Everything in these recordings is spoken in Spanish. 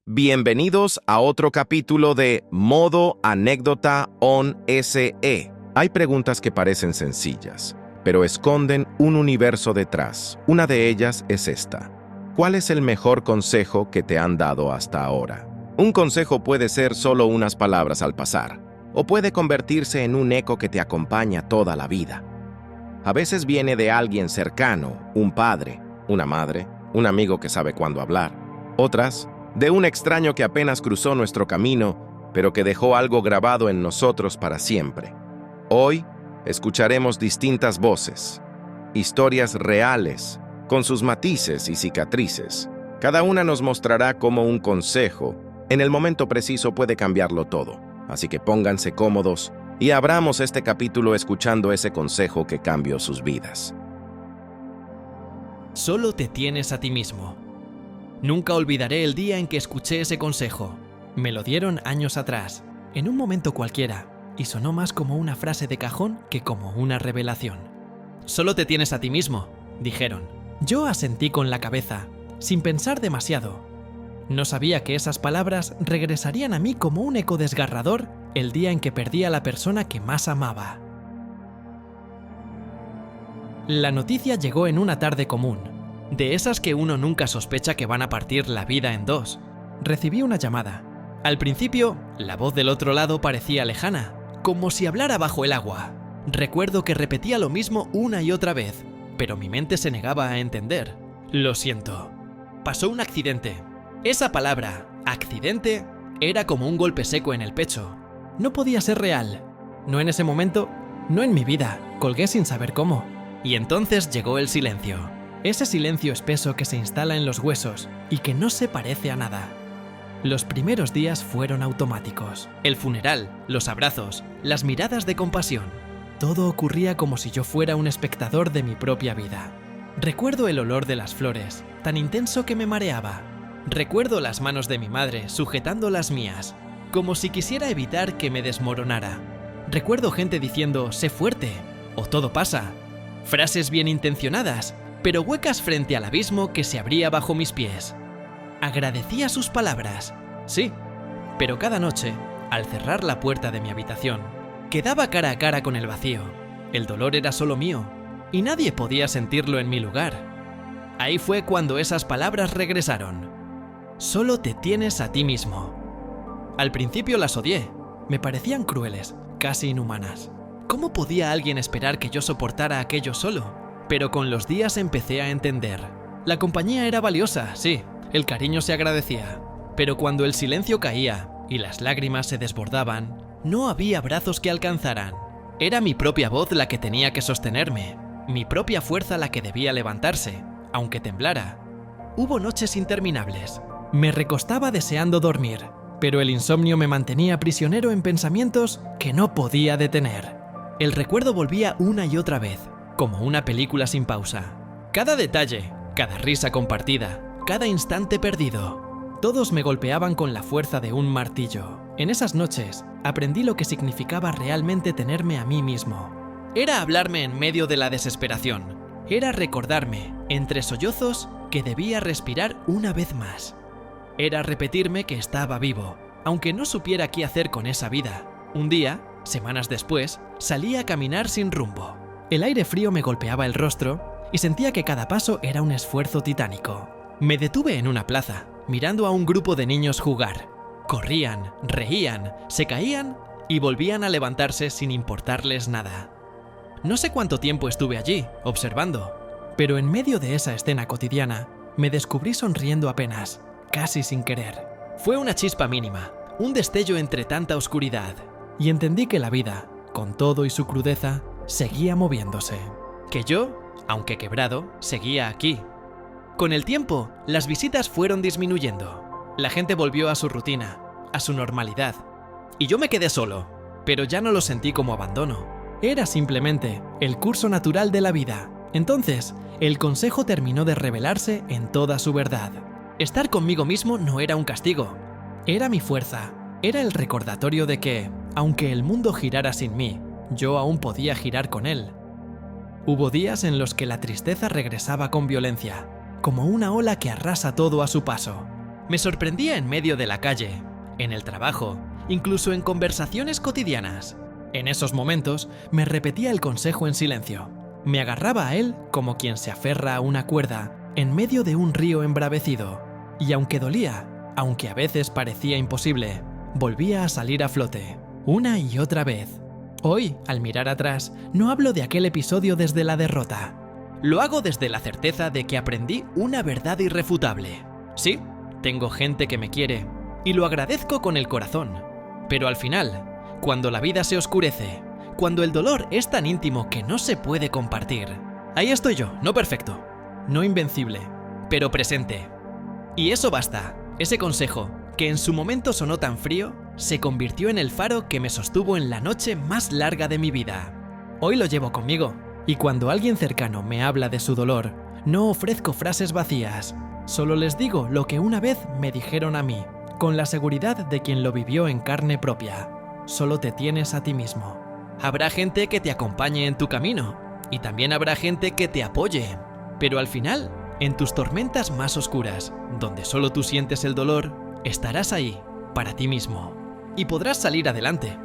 Bienvenidos a otro capítulo de Modo Anécdota on SE. Hay preguntas que parecen sencillas, pero esconden un universo detrás. Una de ellas es esta. ¿Cuál es el mejor consejo que te han dado hasta ahora? Un consejo puede ser solo unas palabras al pasar, o puede convertirse en un eco que te acompaña toda la vida. A veces viene de alguien cercano, un padre, una madre, un amigo que sabe cuándo hablar. Otras, de un extraño que apenas cruzó nuestro camino, pero que dejó algo grabado en nosotros para siempre. Hoy, escucharemos distintas voces, historias reales, con sus matices y cicatrices. Cada una nos mostrará cómo un consejo, en el momento preciso, puede cambiarlo todo. Así que pónganse cómodos y abramos este capítulo escuchando ese consejo que cambió sus vidas. Solo te tienes a ti mismo. Nunca olvidaré el día en que escuché ese consejo. Me lo dieron años atrás, en un momento cualquiera, y sonó más como una frase de cajón que como una revelación. Solo te tienes a ti mismo, dijeron. Yo asentí con la cabeza, sin pensar demasiado. No sabía que esas palabras regresarían a mí como un eco desgarrador el día en que perdí a la persona que más amaba. La noticia llegó en una tarde común, de esas que uno nunca sospecha que van a partir la vida en dos. Recibí una llamada. Al principio, la voz del otro lado parecía lejana, como si hablara bajo el agua. Recuerdo que repetía lo mismo una y otra vez, pero mi mente se negaba a entender. Lo siento. Pasó un accidente. Esa palabra, accidente, era como un golpe seco en el pecho. No podía ser real. No en ese momento, no en mi vida. Colgué sin saber cómo. Y entonces llegó el silencio. Ese silencio espeso que se instala en los huesos y que no se parece a nada. Los primeros días fueron automáticos. El funeral, los abrazos, las miradas de compasión. Todo ocurría como si yo fuera un espectador de mi propia vida. Recuerdo el olor de las flores, tan intenso que me mareaba. Recuerdo las manos de mi madre sujetando las mías, como si quisiera evitar que me desmoronara. Recuerdo gente diciendo, sé fuerte, o todo pasa. Frases bien intencionadas, pero huecas frente al abismo que se abría bajo mis pies. Agradecía sus palabras, sí, pero cada noche, al cerrar la puerta de mi habitación, quedaba cara a cara con el vacío. El dolor era solo mío, y nadie podía sentirlo en mi lugar. Ahí fue cuando esas palabras regresaron. Solo te tienes a ti mismo. Al principio las odié, me parecían crueles, casi inhumanas. ¿Cómo podía alguien esperar que yo soportara aquello solo? Pero con los días empecé a entender. La compañía era valiosa, sí, el cariño se agradecía. Pero cuando el silencio caía y las lágrimas se desbordaban, no había brazos que alcanzaran. Era mi propia voz la que tenía que sostenerme, mi propia fuerza la que debía levantarse, aunque temblara. Hubo noches interminables. Me recostaba deseando dormir, pero el insomnio me mantenía prisionero en pensamientos que no podía detener. El recuerdo volvía una y otra vez, como una película sin pausa. Cada detalle, cada risa compartida, cada instante perdido, todos me golpeaban con la fuerza de un martillo. En esas noches, aprendí lo que significaba realmente tenerme a mí mismo. Era hablarme en medio de la desesperación. Era recordarme, entre sollozos, que debía respirar una vez más. Era repetirme que estaba vivo, aunque no supiera qué hacer con esa vida. Un día, semanas después, salí a caminar sin rumbo. El aire frío me golpeaba el rostro y sentía que cada paso era un esfuerzo titánico. Me detuve en una plaza, mirando a un grupo de niños jugar. Corrían, reían, se caían y volvían a levantarse sin importarles nada. No sé cuánto tiempo estuve allí, observando, pero en medio de esa escena cotidiana, me descubrí sonriendo apenas, casi sin querer. Fue una chispa mínima, un destello entre tanta oscuridad, y entendí que la vida, con todo y su crudeza, seguía moviéndose. Que yo, aunque quebrado, seguía aquí. Con el tiempo, las visitas fueron disminuyendo. La gente volvió a su rutina, a su normalidad. Y yo me quedé solo, pero ya no lo sentí como abandono. Era simplemente el curso natural de la vida. Entonces, el consejo terminó de revelarse en toda su verdad. Estar conmigo mismo no era un castigo. Era mi fuerza. Era el recordatorio de que, aunque el mundo girara sin mí, yo aún podía girar con él. Hubo días en los que la tristeza regresaba con violencia, como una ola que arrasa todo a su paso. Me sorprendía en medio de la calle, en el trabajo, incluso en conversaciones cotidianas. En esos momentos me repetía el consejo en silencio. Me agarraba a él como quien se aferra a una cuerda en medio de un río embravecido. Y aunque dolía, aunque a veces parecía imposible, volvía a salir a flote, una y otra vez. Hoy, al mirar atrás, no hablo de aquel episodio desde la derrota. Lo hago desde la certeza de que aprendí una verdad irrefutable. Sí, tengo gente que me quiere, y lo agradezco con el corazón. Pero al final, cuando la vida se oscurece, cuando el dolor es tan íntimo que no se puede compartir, ahí estoy yo, no perfecto, no invencible, pero presente. Y eso basta. Ese consejo, que en su momento sonó tan frío, se convirtió en el faro que me sostuvo en la noche más larga de mi vida. Hoy lo llevo conmigo, y cuando alguien cercano me habla de su dolor, no ofrezco frases vacías, solo les digo lo que una vez me dijeron a mí, con la seguridad de quien lo vivió en carne propia. Solo te tienes a ti mismo. Habrá gente que te acompañe en tu camino, y también habrá gente que te apoye, pero al final, en tus tormentas más oscuras, donde solo tú sientes el dolor, estarás ahí, para ti mismo, y podrás salir adelante.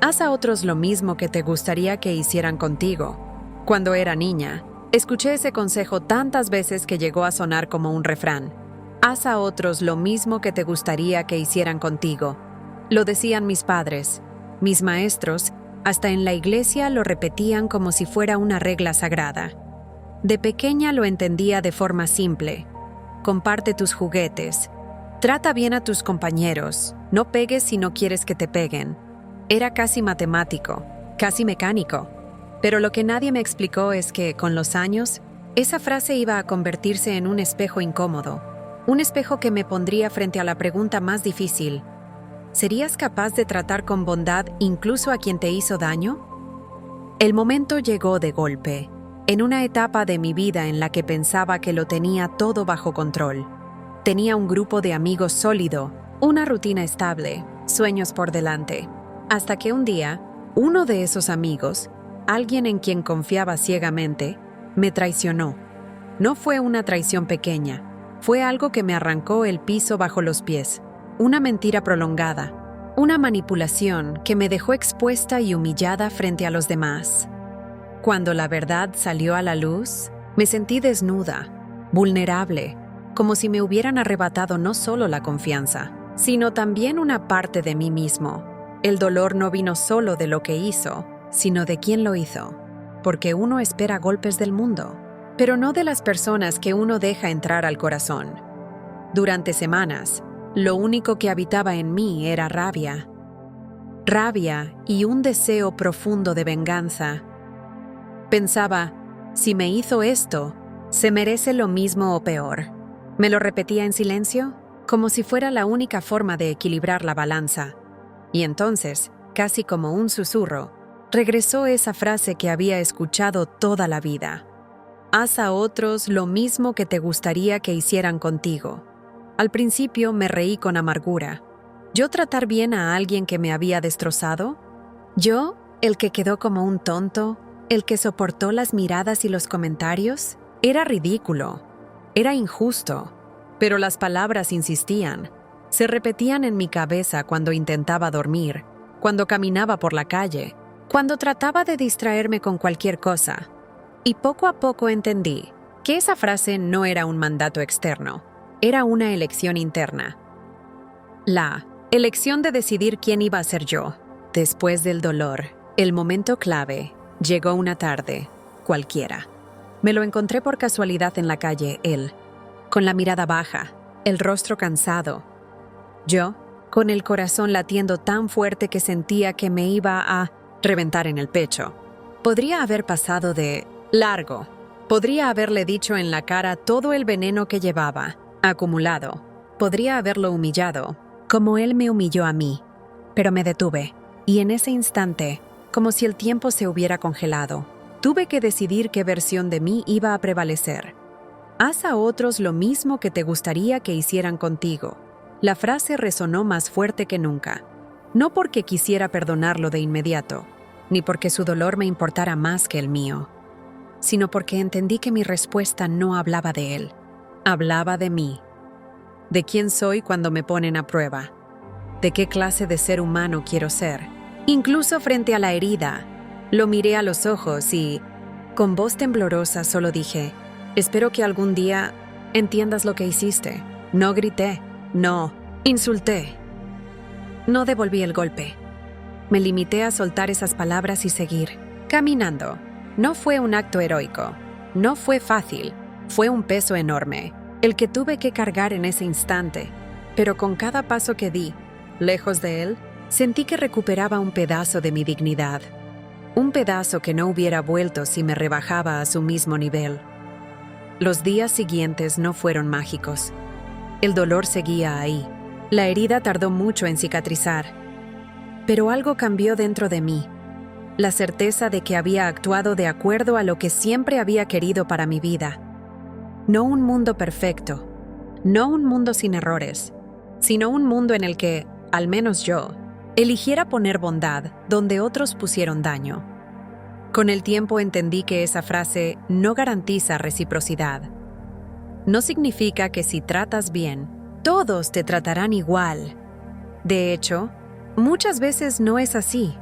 Haz a otros lo mismo que te gustaría que hicieran contigo. Cuando era niña, escuché ese consejo tantas veces que llegó a sonar como un refrán. Haz a otros lo mismo que te gustaría que hicieran contigo. Lo decían mis padres, mis maestros, hasta en la iglesia lo repetían como si fuera una regla sagrada. De pequeña lo entendía de forma simple. Comparte tus juguetes. Trata bien a tus compañeros. No pegues si no quieres que te peguen. Era casi matemático, casi mecánico. Pero lo que nadie me explicó es que, con los años, esa frase iba a convertirse en un espejo incómodo. Un espejo que me pondría frente a la pregunta más difícil. ¿Serías capaz de tratar con bondad incluso a quien te hizo daño? El momento llegó de golpe, en una etapa de mi vida en la que pensaba que lo tenía todo bajo control. Tenía un grupo de amigos sólido, una rutina estable, sueños por delante. Hasta que un día, uno de esos amigos, alguien en quien confiaba ciegamente, me traicionó. No fue una traición pequeña, fue algo que me arrancó el piso bajo los pies. Una mentira prolongada, una manipulación que me dejó expuesta y humillada frente a los demás. Cuando la verdad salió a la luz, me sentí desnuda, vulnerable, como si me hubieran arrebatado no solo la confianza, sino también una parte de mí mismo. El dolor no vino solo de lo que hizo, sino de quién lo hizo, porque uno espera golpes del mundo, pero no de las personas que uno deja entrar al corazón. Durante semanas, lo único que habitaba en mí era rabia. Rabia y un deseo profundo de venganza. Pensaba, si me hizo esto, se merece lo mismo o peor. Me lo repetía en silencio, como si fuera la única forma de equilibrar la balanza. Y entonces, casi como un susurro, regresó esa frase que había escuchado toda la vida. Haz a otros lo mismo que te gustaría que hicieran contigo. Al principio me reí con amargura. ¿Yo tratar bien a alguien que me había destrozado? ¿Yo, el que quedó como un tonto? ¿El que soportó las miradas y los comentarios? Era ridículo. Era injusto. Pero las palabras insistían. Se repetían en mi cabeza cuando intentaba dormir, cuando caminaba por la calle, cuando trataba de distraerme con cualquier cosa. Y poco a poco entendí que esa frase no era un mandato externo. Era una elección interna. La elección de decidir quién iba a ser yo. Después del dolor, el momento clave, llegó una tarde, cualquiera. Me lo encontré por casualidad en la calle, él, con la mirada baja, el rostro cansado. Yo, con el corazón latiendo tan fuerte que sentía que me iba a reventar en el pecho. Podría haber pasado de largo. Podría haberle dicho en la cara todo el veneno que llevaba, acumulado. Podría haberlo humillado, como él me humilló a mí. Pero me detuve, y en ese instante, como si el tiempo se hubiera congelado, tuve que decidir qué versión de mí iba a prevalecer. Haz a otros lo mismo que te gustaría que hicieran contigo. La frase resonó más fuerte que nunca. No porque quisiera perdonarlo de inmediato, ni porque su dolor me importara más que el mío. sino porque entendí que mi respuesta no hablaba de él, hablaba de mí, de quién soy cuando me ponen a prueba, de qué clase de ser humano quiero ser. Incluso frente a la herida, lo miré a los ojos y, con voz temblorosa, solo dije, espero que algún día entiendas lo que hiciste. No grité, no insulté, no devolví el golpe. Me limité a soltar esas palabras y seguir caminando. No fue un acto heroico, no fue fácil, fue un peso enorme, el que tuve que cargar en ese instante, pero con cada paso que di, lejos de él, sentí que recuperaba un pedazo de mi dignidad, un pedazo que no hubiera vuelto si me rebajaba a su mismo nivel. Los días siguientes no fueron mágicos. El dolor seguía ahí. La herida tardó mucho en cicatrizar, pero algo cambió dentro de mí. La certeza de que había actuado de acuerdo a lo que siempre había querido para mi vida. No un mundo perfecto, no un mundo sin errores, sino un mundo en el que, al menos yo, eligiera poner bondad donde otros pusieron daño. Con el tiempo entendí que esa frase no garantiza reciprocidad. No significa que si tratas bien, todos te tratarán igual. De hecho, muchas veces no es así.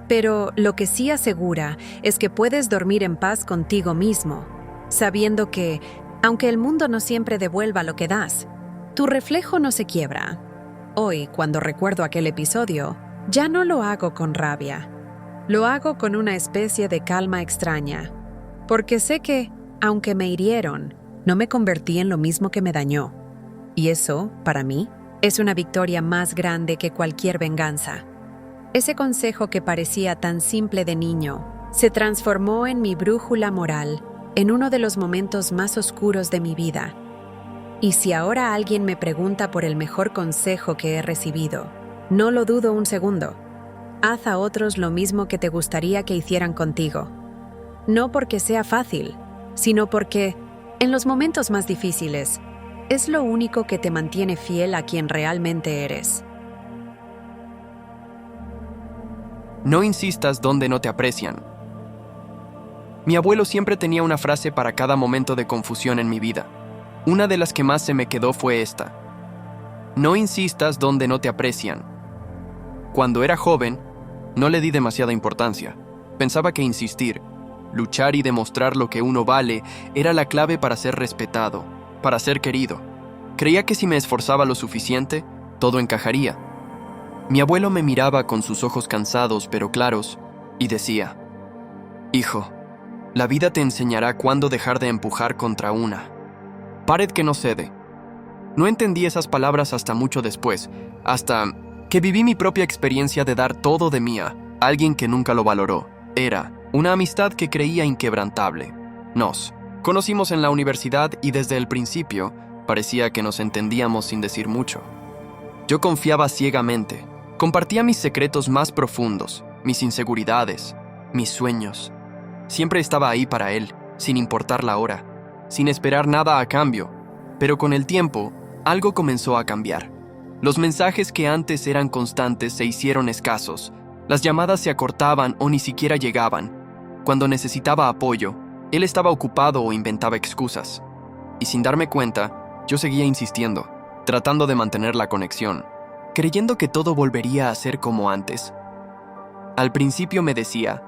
Pero lo que sí asegura es que puedes dormir en paz contigo mismo, sabiendo que, aunque el mundo no siempre devuelva lo que das, tu reflejo no se quiebra. Hoy, cuando recuerdo aquel episodio, ya no lo hago con rabia. Lo hago con una especie de calma extraña, porque sé que, aunque me hirieron, no me convertí en lo mismo que me dañó. Y eso, para mí, es una victoria más grande que cualquier venganza. Ese consejo que parecía tan simple de niño, se transformó en mi brújula moral en uno de los momentos más oscuros de mi vida. Y si ahora alguien me pregunta por el mejor consejo que he recibido, no lo dudo un segundo. Haz a otros lo mismo que te gustaría que hicieran contigo. No porque sea fácil, sino porque, en los momentos más difíciles, es lo único que te mantiene fiel a quien realmente eres. No insistas donde no te aprecian. Mi abuelo siempre tenía una frase para cada momento de confusión en mi vida. Una de las que más se me quedó fue esta: no insistas donde no te aprecian. Cuando era joven, no le di demasiada importancia. Pensaba que insistir, luchar y demostrar lo que uno vale era la clave para ser respetado, para ser querido. Creía que si me esforzaba lo suficiente, todo encajaría. Mi abuelo me miraba con sus ojos cansados pero claros y decía: hijo, la vida te enseñará cuándo dejar de empujar contra una pared que no cede. No entendí esas palabras hasta mucho después, hasta que viví mi propia experiencia de dar todo de mí a alguien que nunca lo valoró. Era una amistad que creía inquebrantable. Nos conocimos en la universidad y desde el principio parecía que nos entendíamos sin decir mucho. Yo confiaba ciegamente. Compartía mis secretos más profundos, mis inseguridades, mis sueños. Siempre estaba ahí para él, sin importar la hora, sin esperar nada a cambio. Pero con el tiempo, algo comenzó a cambiar. Los mensajes que antes eran constantes se hicieron escasos. Las llamadas se acortaban o ni siquiera llegaban. Cuando necesitaba apoyo, él estaba ocupado o inventaba excusas. Y sin darme cuenta, yo seguía insistiendo, tratando de mantener la conexión, creyendo que todo volvería a ser como antes. Al principio me decía: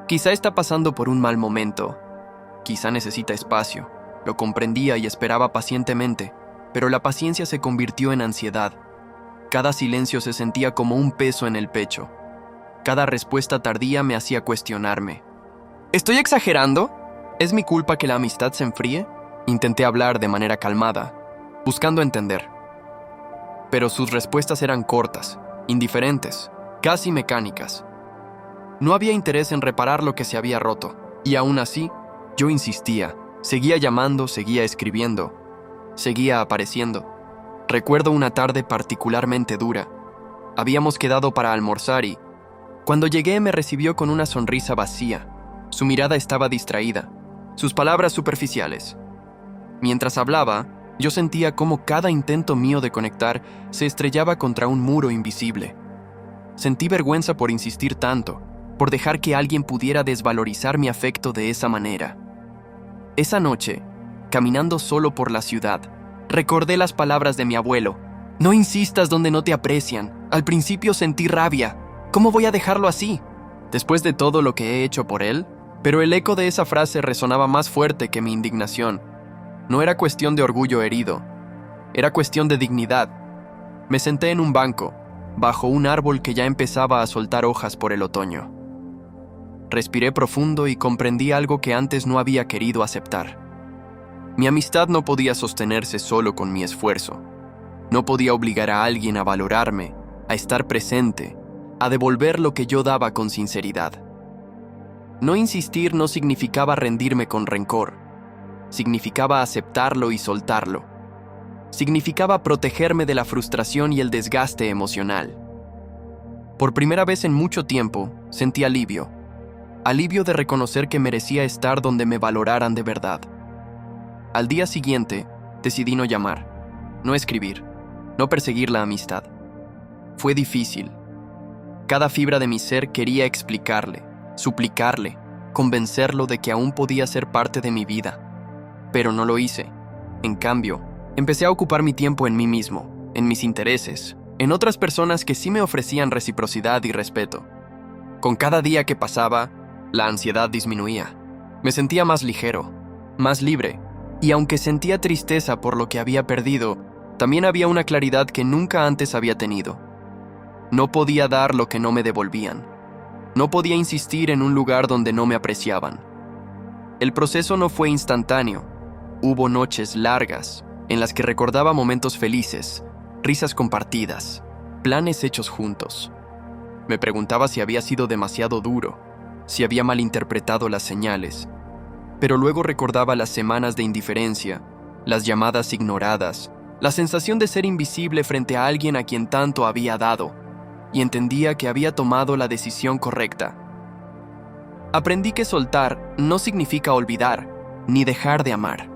quizá está pasando por un mal momento, quizá necesita espacio. Lo comprendía y esperaba pacientemente, pero la paciencia se convirtió en ansiedad. Cada silencio se sentía como un peso en el pecho. Cada respuesta tardía me hacía cuestionarme. ¿Estoy exagerando? ¿Es mi culpa que la amistad se enfríe? Intenté hablar de manera calmada, buscando entender. Pero sus respuestas eran cortas, indiferentes, casi mecánicas. No había interés en reparar lo que se había roto, y aún así, yo insistía. Seguía llamando, seguía escribiendo, seguía apareciendo. Recuerdo una tarde particularmente dura. Habíamos quedado para almorzar y, cuando llegué, me recibió con una sonrisa vacía. Su mirada estaba distraída, sus palabras superficiales. Mientras hablaba, yo sentía cómo cada intento mío de conectar se estrellaba contra un muro invisible. Sentí vergüenza por insistir tanto, por dejar que alguien pudiera desvalorizar mi afecto de esa manera. Esa noche, caminando solo por la ciudad, recordé las palabras de mi abuelo. No insistas donde no te aprecian. Al principio sentí rabia. ¿Cómo voy a dejarlo así? Después de todo lo que he hecho por él, pero el eco de esa frase resonaba más fuerte que mi indignación. No era cuestión de orgullo herido, era cuestión de dignidad. Me senté en un banco, bajo un árbol que ya empezaba a soltar hojas por el otoño. Respiré profundo y comprendí algo que antes no había querido aceptar. Mi amistad no podía sostenerse solo con mi esfuerzo. No podía obligar a alguien a valorarme, a estar presente, a devolver lo que yo daba con sinceridad. No insistir no significaba rendirme con rencor. Significaba aceptarlo y soltarlo. Significaba protegerme de la frustración y el desgaste emocional. Por primera vez en mucho tiempo, sentí alivio. Alivio de reconocer que merecía estar donde me valoraran de verdad. Al día siguiente, decidí no llamar, no escribir, no perseguir la amistad. Fue difícil. Cada fibra de mi ser quería explicarle, suplicarle, convencerlo de que aún podía ser parte de mi vida. Pero no lo hice. En cambio, empecé a ocupar mi tiempo en mí mismo, en mis intereses, en otras personas que sí me ofrecían reciprocidad y respeto. Con cada día que pasaba, la ansiedad disminuía. Me sentía más ligero, más libre, y aunque sentía tristeza por lo que había perdido, también había una claridad que nunca antes había tenido. No podía dar lo que no me devolvían. No podía insistir en un lugar donde no me apreciaban. El proceso no fue instantáneo. Hubo noches largas en las que recordaba momentos felices, risas compartidas, planes hechos juntos. Me preguntaba si había sido demasiado duro, si había malinterpretado las señales, pero luego recordaba las semanas de indiferencia, las llamadas ignoradas, la sensación de ser invisible frente a alguien a quien tanto había dado, y entendía que había tomado la decisión correcta. Aprendí que soltar no significa olvidar, ni dejar de amar.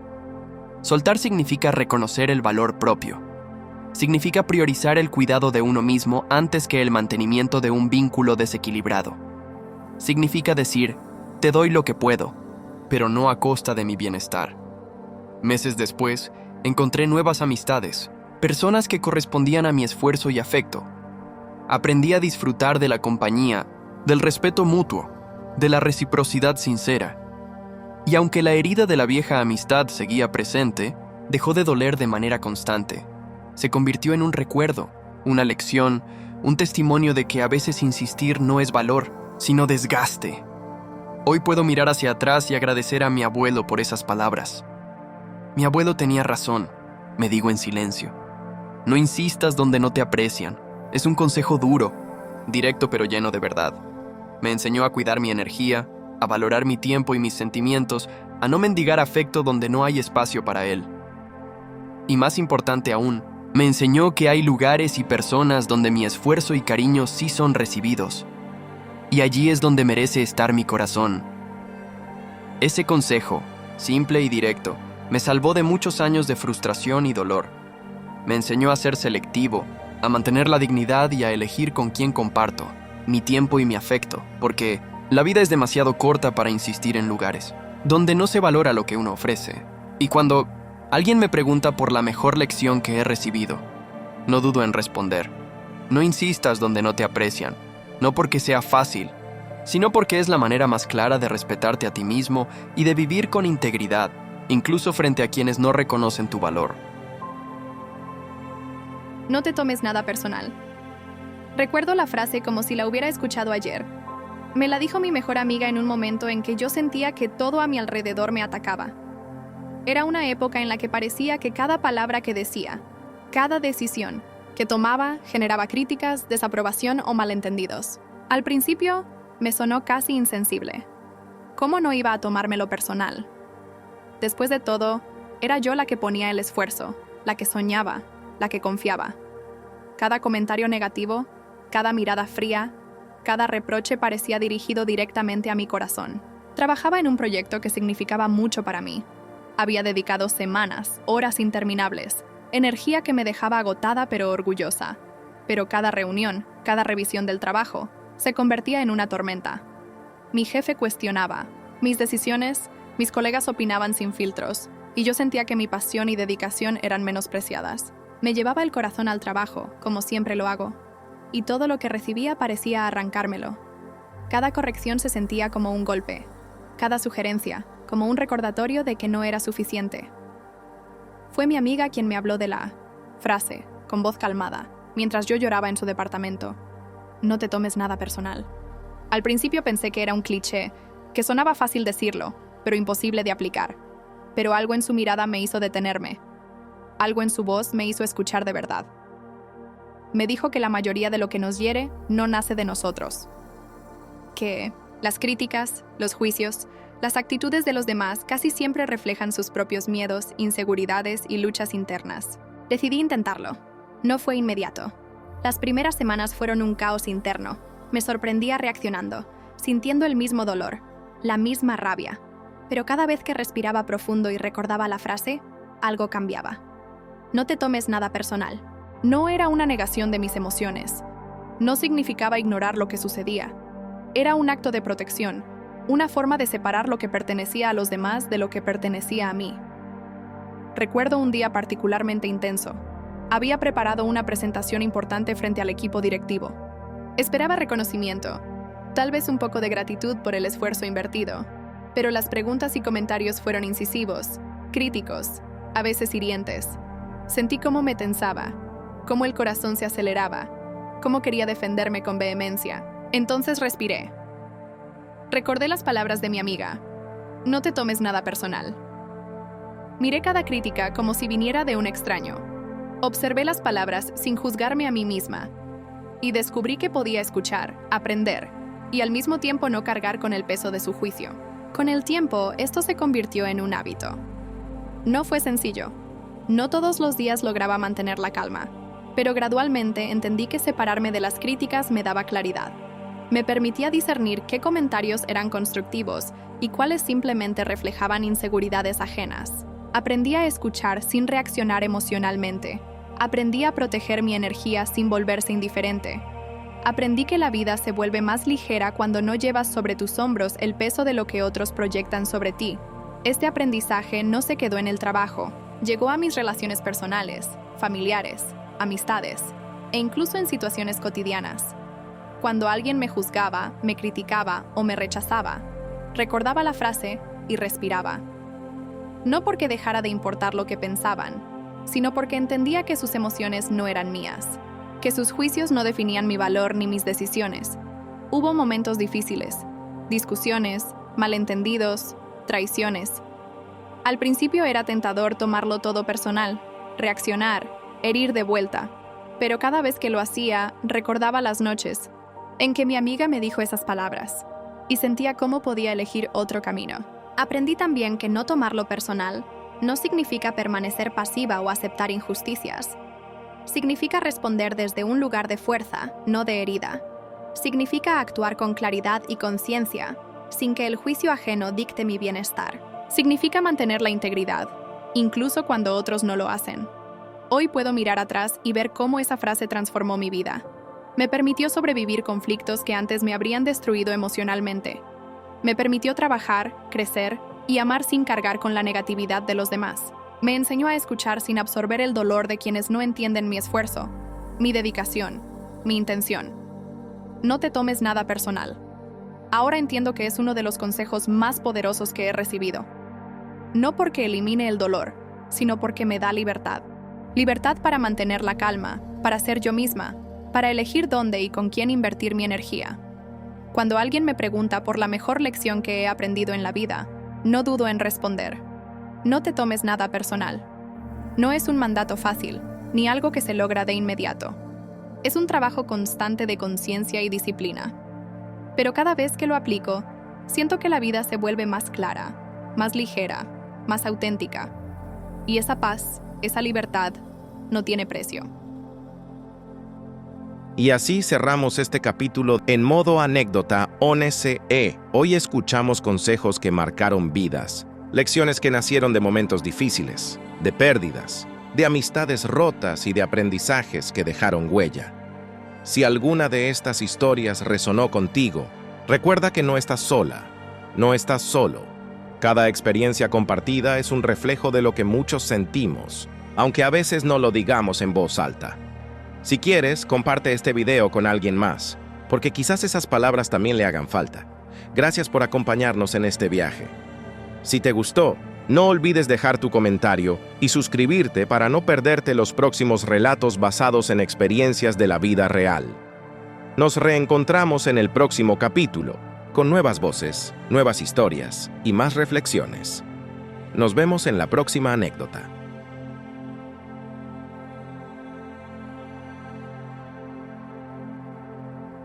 Soltar significa reconocer el valor propio. Significa priorizar el cuidado de uno mismo antes que el mantenimiento de un vínculo desequilibrado. Significa decir, te doy lo que puedo, pero no a costa de mi bienestar. Meses después, encontré nuevas amistades, personas que correspondían a mi esfuerzo y afecto. Aprendí a disfrutar de la compañía, del respeto mutuo, de la reciprocidad sincera. Y aunque la herida de la vieja amistad seguía presente, dejó de doler de manera constante. Se convirtió en un recuerdo, una lección, un testimonio de que a veces insistir no es valor, sino desgaste. Hoy puedo mirar hacia atrás y agradecer a mi abuelo por esas palabras. Mi abuelo tenía razón, me digo en silencio. No insistas donde no te aprecian. Es un consejo duro, directo pero lleno de verdad. Me enseñó a cuidar mi energía, a valorar mi tiempo y mis sentimientos, a no mendigar afecto donde no hay espacio para él. Y más importante aún, me enseñó que hay lugares y personas donde mi esfuerzo y cariño sí son recibidos. Y allí es donde merece estar mi corazón. Ese consejo, simple y directo, me salvó de muchos años de frustración y dolor. Me enseñó a ser selectivo, a mantener la dignidad y a elegir con quién comparto mi tiempo y mi afecto, porque la vida es demasiado corta para insistir en lugares donde no se valora lo que uno ofrece. Y cuando alguien me pregunta por la mejor lección que he recibido, no dudo en responder: no insistas donde no te aprecian, no porque sea fácil, sino porque es la manera más clara de respetarte a ti mismo y de vivir con integridad, incluso frente a quienes no reconocen tu valor. No te tomes nada personal. Recuerdo la frase como si la hubiera escuchado ayer. Me la dijo mi mejor amiga en un momento en que yo sentía que todo a mi alrededor me atacaba. Era una época en la que parecía que cada palabra que decía, cada decisión que tomaba generaba críticas, desaprobación o malentendidos. Al principio, me sonó casi insensible. ¿Cómo no iba a tomármelo personal? Después de todo, era yo la que ponía el esfuerzo, la que soñaba, la que confiaba. Cada comentario negativo, cada mirada fría, cada reproche parecía dirigido directamente a mi corazón. Trabajaba en un proyecto que significaba mucho para mí. Había dedicado semanas, horas interminables, energía que me dejaba agotada pero orgullosa. Pero cada reunión, cada revisión del trabajo, se convertía en una tormenta. Mi jefe cuestionaba mis decisiones, mis colegas opinaban sin filtros, y yo sentía que mi pasión y dedicación eran menospreciadas. Me llevaba el corazón al trabajo, como siempre lo hago, y todo lo que recibía parecía arrancármelo. Cada corrección se sentía como un golpe, cada sugerencia como un recordatorio de que no era suficiente. Fue mi amiga quien me habló de la frase, con voz calmada, mientras yo lloraba en su departamento. No te tomes nada personal. Al principio pensé que era un cliché, que sonaba fácil decirlo, pero imposible de aplicar. Pero algo en su mirada me hizo detenerme. Algo en su voz me hizo escuchar de verdad. Me dijo que la mayoría de lo que nos hiere no nace de nosotros. Que las críticas, los juicios, las actitudes de los demás casi siempre reflejan sus propios miedos, inseguridades y luchas internas. Decidí intentarlo. No fue inmediato. Las primeras semanas fueron un caos interno. Me sorprendía reaccionando, sintiendo el mismo dolor, la misma rabia. Pero cada vez que respiraba profundo y recordaba la frase, algo cambiaba. No te tomes nada personal. No era una negación de mis emociones. No significaba ignorar lo que sucedía. Era un acto de protección, una forma de separar lo que pertenecía a los demás de lo que pertenecía a mí. Recuerdo un día particularmente intenso. Había preparado una presentación importante frente al equipo directivo. Esperaba reconocimiento, tal vez un poco de gratitud por el esfuerzo invertido, pero las preguntas y comentarios fueron incisivos, críticos, a veces hirientes. Sentí cómo me tensaba, cómo el corazón se aceleraba, cómo quería defenderme con vehemencia. Entonces respiré. Recordé las palabras de mi amiga. No te tomes nada personal. Miré cada crítica como si viniera de un extraño. Observé las palabras sin juzgarme a mí misma. Y descubrí que podía escuchar, aprender, y al mismo tiempo no cargar con el peso de su juicio. Con el tiempo, esto se convirtió en un hábito. No fue sencillo. No todos los días lograba mantener la calma, pero gradualmente entendí que separarme de las críticas me daba claridad. Me permitía discernir qué comentarios eran constructivos y cuáles simplemente reflejaban inseguridades ajenas. Aprendí a escuchar sin reaccionar emocionalmente. Aprendí a proteger mi energía sin volverse indiferente. Aprendí que la vida se vuelve más ligera cuando no llevas sobre tus hombros el peso de lo que otros proyectan sobre ti. Este aprendizaje no se quedó en el trabajo. Llegó a mis relaciones personales, familiares, amistades, e incluso en situaciones cotidianas. Cuando alguien me juzgaba, me criticaba o me rechazaba, recordaba la frase y respiraba. No porque dejara de importar lo que pensaban, sino porque entendía que sus emociones no eran mías, que sus juicios no definían mi valor ni mis decisiones. Hubo momentos difíciles, discusiones, malentendidos, traiciones. Al principio era tentador tomarlo todo personal, reaccionar, herir de vuelta, pero cada vez que lo hacía, recordaba las noches en que mi amiga me dijo esas palabras y sentía cómo podía elegir otro camino. Aprendí también que no tomarlo personal no significa permanecer pasiva o aceptar injusticias. Significa responder desde un lugar de fuerza, no de herida. Significa actuar con claridad y conciencia, sin que el juicio ajeno dicte mi bienestar. Significa mantener la integridad, incluso cuando otros no lo hacen. Hoy puedo mirar atrás y ver cómo esa frase transformó mi vida. Me permitió sobrevivir conflictos que antes me habrían destruido emocionalmente. Me permitió trabajar, crecer y amar sin cargar con la negatividad de los demás. Me enseñó a escuchar sin absorber el dolor de quienes no entienden mi esfuerzo, mi dedicación, mi intención. No te tomes nada personal. Ahora entiendo que es uno de los consejos más poderosos que he recibido. No porque elimine el dolor, sino porque me da libertad. Libertad para mantener la calma, para ser yo misma, para elegir dónde y con quién invertir mi energía. Cuando alguien me pregunta por la mejor lección que he aprendido en la vida, no dudo en responder. No te tomes nada personal. No es un mandato fácil, ni algo que se logra de inmediato. Es un trabajo constante de conciencia y disciplina. Pero cada vez que lo aplico, siento que la vida se vuelve más clara, más ligera, más auténtica. Y esa paz, esa libertad, no tiene precio. Y así cerramos este capítulo en modo anécdota ONSE. Hoy escuchamos consejos que marcaron vidas, lecciones que nacieron de momentos difíciles, de pérdidas, de amistades rotas y de aprendizajes que dejaron huella. Si alguna de estas historias resonó contigo, Recuerda que no estás sola, no estás solo. Cada experiencia compartida es un reflejo de lo que muchos sentimos, aunque a veces no lo digamos en voz alta. Si quieres, comparte este video con alguien más, porque quizás esas palabras también le hagan falta. Gracias por acompañarnos en este viaje. Si te gustó, no olvides dejar tu comentario y suscribirte para no perderte los próximos relatos basados en experiencias de la vida real. Nos reencontramos en el próximo capítulo, con nuevas voces, nuevas historias y más reflexiones. Nos vemos en la próxima anécdota.